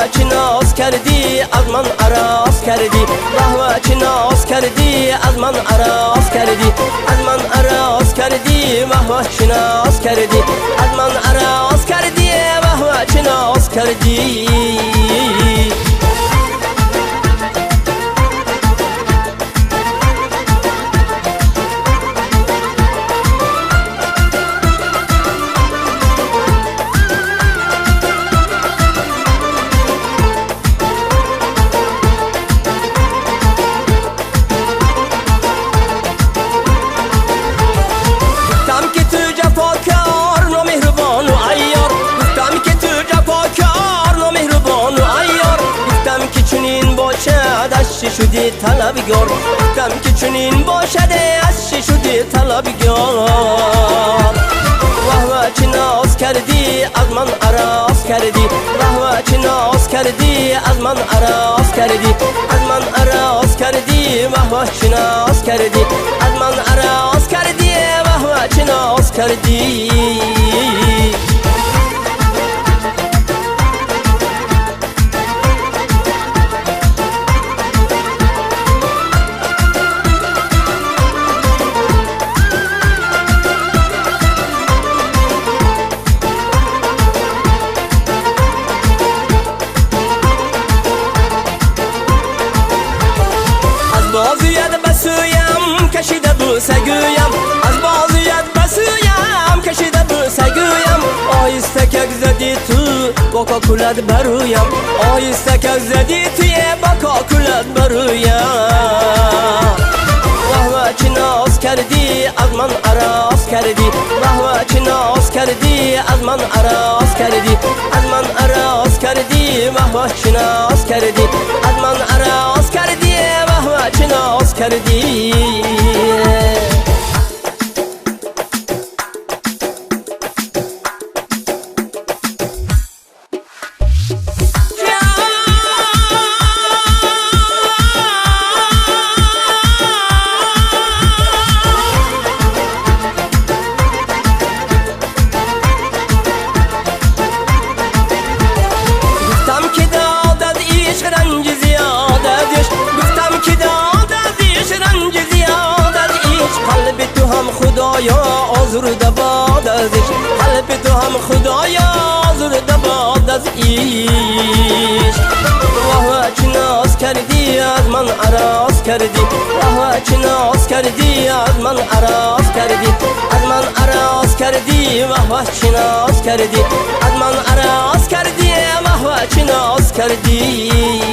چی ناز کردی از من عراض کردی چی ناز کردی از من عراض کردی از من عراض کردی چی ناز کردی از من عراض کردی چی ناز کردی چی شدی طلبگار گفتم که چنین باشد از چی شدی طلبگار چی ناز کردی از من عراض کردی چی ناز کردی از من عراض کردی از من عراض کردی چی ناز کردی از من عراض کردی چی ناز کردی بازویت بسویم کشیده بوسه گویم از بازویت بسویم کشیده بوسه گویم آهسته که زدی تو با کاکولت برویم آهسته که زدی توی با کاکولت برویم چی ناز کردی از من عراض کردی چی ناز کردی از من عراض کردی از من عراض کردی چی ناز کردی از من عراض کردی چی ناز کردی خدایا آزرده باد از عشق قلب تو هم خدایا آزرده باد از عشق چی ناز کردی از من عراض کردی چی ناز کردی از من عراض کردی از من عراض کردی چی ناز کردی از من عراض کردی چی ناز کردی